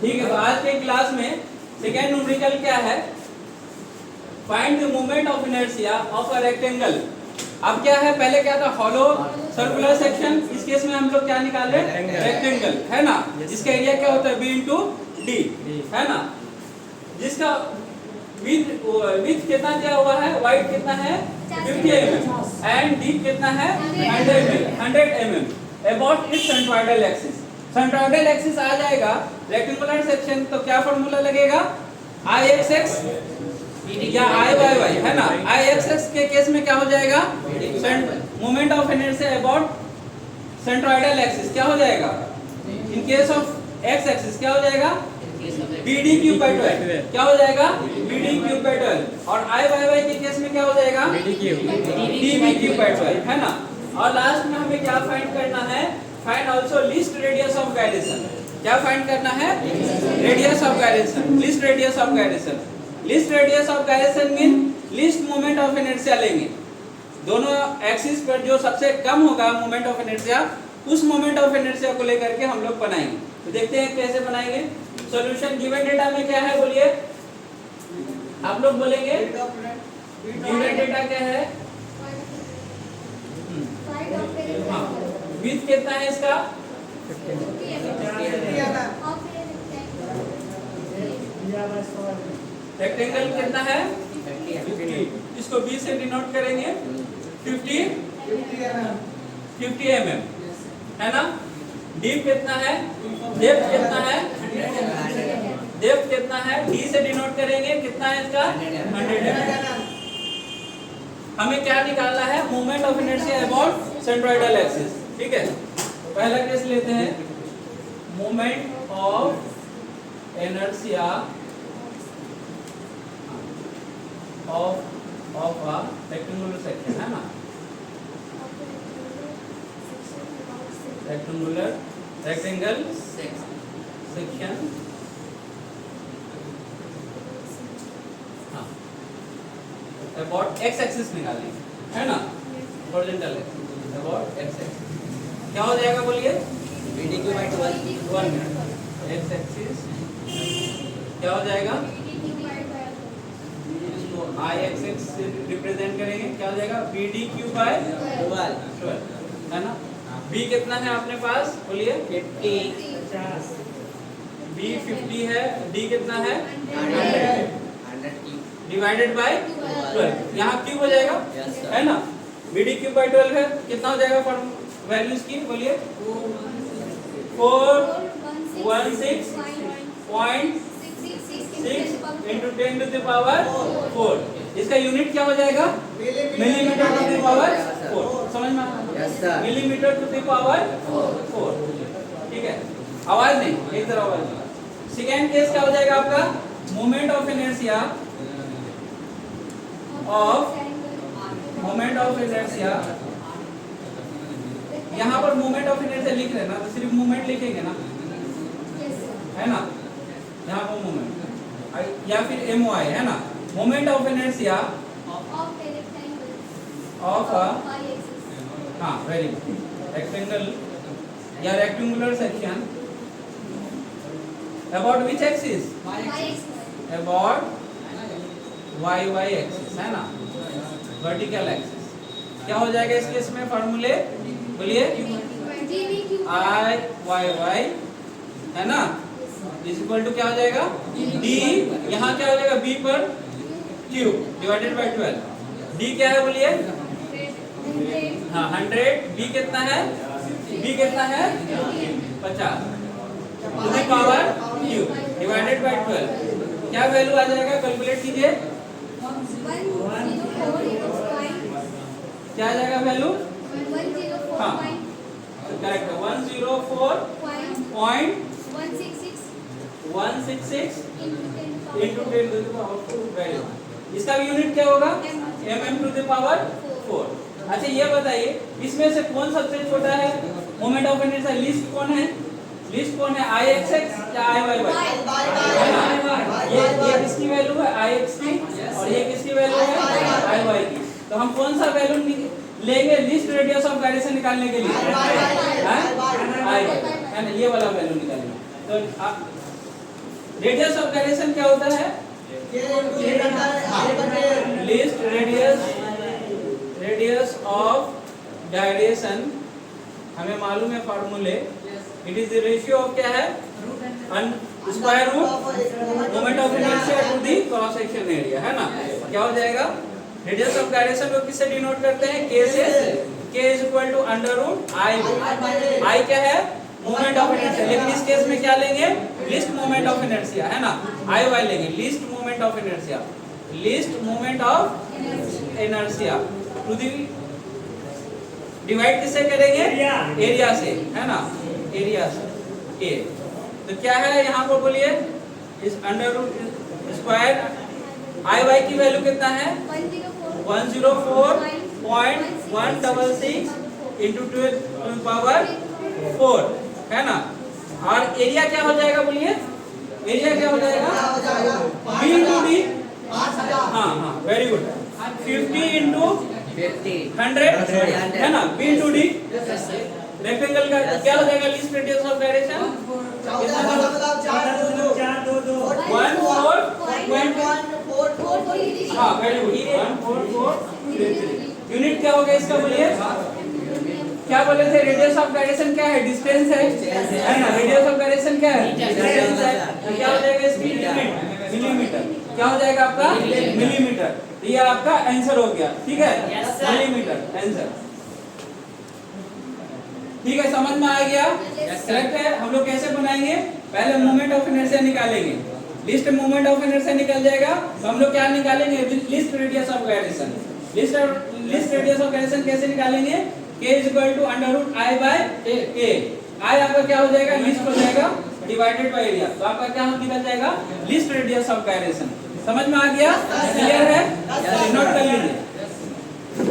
ठीक है, तो आज के क्लास में सेकेंड न्यूमेरिकल क्या है, find the moment of inertia of a rectangle. अब क्या है, पहले क्या था, हॉलो सर्कुलर सेक्शन, इस केस में हम लोग क्या निकाल रहे हैं, रेक्टेंगल, है ना, जिसका एरिया क्या होता है, बी इंटू डी, है ना, जिसका विड्थ कितना दिया हुआ है, वाइड कितना है 50 mm एंड डीप कितना है 100 mm about its centroidal axis. Centroidal axis आ जाएगा रेक्टेंगुलर सेक्शन, तो क्या फार्मूला लगेगा, आई एक्स एक्स या आई वाई वाई, है ना। आई एक्स एक्स के केस में क्या हो जाएगा, moment of inertia about centroidal axis क्या हो जाएगा, in case of x axis क्या हो जाएगा, BD क्यूब बाय 12, क्या हो जाएगा, BD क्यूब बाय 12, और आई वाई वाई के केस में क्या हो जाएगा, DB क्यूब बाय 12, है ना। और लास्ट में हमें क्या फाइंड करना है, find also least radius of gyration. क्या फाइंड करना है, radius of gyration, least radius of gyration. Least radius of gyration mean least moment of inertia लेंगे, दोनों एक्सिस पर जो सबसे कम होगा मोमेंट ऑफ इनर्शिया, उस मोमेंट ऑफ इनर्शिया को लेकर के हम लोग बनाएंगे। तो देखते हैं कैसे बनाएंगे। सॉल्यूशन गिवन डेटा में क्या है, बोलिए, आप लोग बोलेंगे गिवन डेटा क्या है, विड्थ कितना है इसका, रेक्टेंगल कितना है 50, इसको 20 से डिनोट करेंगे, 50 mm, है ना। डीप कितना है, डेप्थ कितना है, डेप्थ कितना है, डी से डिनोट करेंगे, कितना है इसका 100 mm। हमें क्या निकालना है, moment of inertia about centroidal axis, ठीक है। पहला केस लेते हैं, moment of inertia of a rectangular section, है ना, रेक्टेंगल सेक्शन, हाँ, अबाउट एक्स एक्सिस निकालेंगे, है ना, horizontal axis about x axis क्या हो जाएगा, बोलिए, BD cube by 12, 1 minute, x axis क्या हो जाएगा, इसको आई एक्स एक्स से रिप्रेजेंट करेंगे, क्या हो जाएगा, BD क्यूब बाय 12, है ना। B कितना है अपने पास, बोलिए 50, B 50 है, D कितना है 100 डिवाइडेड बाय 12, यहाँ क्यूब हो जाएगा, है ना। BD क्यूब बाय 12 है, कितना हो जाएगा फॉर वैल्यूज की, बोलिए 416.6 into 10 to the power 4, इसका यूनिट क्या हो जाएगा, मिलीमीटर टू द पावर 4, समझ में आता है, मिलीमीटर टू द पावर 4, ठीक है। आवाज नहीं, एक तरह आवाज नहीं। सेकेंड केस क्या हो जाएगा आपका, मोमेंट ऑफ इनर्शिया यहाँ पर मोमेंट ऑफ इनर्शिया लिख रहे हैं ना, तो सिर्फ मोमेंट लिखेंगे ना, है ना, यहाँ पर मोमेंट या फिर MOI, है ना, मोमेंट ऑफ इनर्शिया ऑफ हाँ वेरी गुड, रेक्टेंगल या rectangular section about which axis, about YY axis, है ना, वर्टिकल एक्सिस। क्या हो जाएगा इस केस में फॉर्मूले, बोलिए IYY, है ना, इज इक्वल टू क्या हो जाएगा, D, यहाँ क्या हो जाएगा, B पर क्यूब डिवाइडेड बाय 12, D क्या है, बोलिए हाँ 100, B कितना है, B कितना है 50 to the power cube divided by 12, क्या वैल्यू आ जाएगा, कैलकुलेट कीजिए, क्या आ जाएगा वैल्यू, हाँ correct, 104.166 into 10 to the power 4 value, इसका यूनिट क्या होगा, mm टू द पावर 4। अच्छा ये बताइए, इसमें से कौन सबसे छोटा है, मोमेंट ऑफ इनर्शिया लिस्ट कौन है, IXX या IYY, ये किसकी वैल्यू है, IX की, और ये किसकी वैल्यू है, IY की। तो हम कौन सा वैल्यू लेंगे लीस्ट रेडियस ऑफ गायरेशन निकालने के लिए, है ना, ये वाला वैल्यू निकालेंगे। तो रेडियस ऑफ गायरेशन क्या होता है? लीस्ट रेडियस ऑफ गायरेशन, हमें मालूम है फार्मूले, it is the ratio of क्या है? Square root moment of inertia to the cross section area, है ना? क्या हो जाएगा? रेडियस ऑफ गायरेशन को किससे डिनोट करते हैं? k से। k is equal to under root I. I क्या है? मोमेंट ऑफ इनर्शिया, लेकिन इस केस में क्या लेंगे? लीस्ट मोमेंट ऑफ इनर्शिया, है ना? आई वाई लेंगे, least moment of inertia, least moment of inertia to the, divide किससे करेंगे? एरिया से, है ना? एरिया से। ए तो क्या है यहाँ पर बोलिए? इस अंडर रूट स्क्वायर आई वाई की वैल्यू कितना है? 104.166 इंटू 10 टू पावर 4, है ना? और एरिया क्या हो जाएगा बोलिए? एरिया क्या हो जाएगा? बी इंटू डी, हाँ हाँ वेरी गुड, 50 इंटू 100, है ना? बी इंटू डी रेक्टेंगल का क्या हो जाएगा? लीस्ट रेडियस ऑफ गायरेशन 1.4, हाँ वेरी गुड, 14433। यूनिट क्या हो गया इसका बोलिए? क्या बोले थे? रेडियस ऑफ गायरेशन क्या है? डिस्टेंस है ना? रेडियस ऑफ गायरेशन क्या है? डिस्टेंस है। तो क्या हो जाएगा इसकी यूनिट? मिलीमीटर। क्या हो जाएगा आपका? मिलीमीटर। तो ये आपका आंसर हो गया, ठीक है? मिलीमीटर आंसर, ठीक है? समझ में आ गया? करेक्ट है। हम लोग कैसे बनाएंगे? पहले मोमेंट ऑफ इनर्शिया निकालेंगे, लिस्ट मोमेंट ऑफ इनर्शिया निकल जाएगा, तो हम लोग क्या निकालेंगे? Least radius of gyration. Least radius of gyration कैसे निकालेंगे? k is equal to under root I by a। I आपका क्या हो जाएगा? लिस्ट हो जाएगा डिवाइडेड बाय एरिया, तो आपका क्या निकल जाएगा? List radius of gyration. समझ में आ गया? क्लियर है?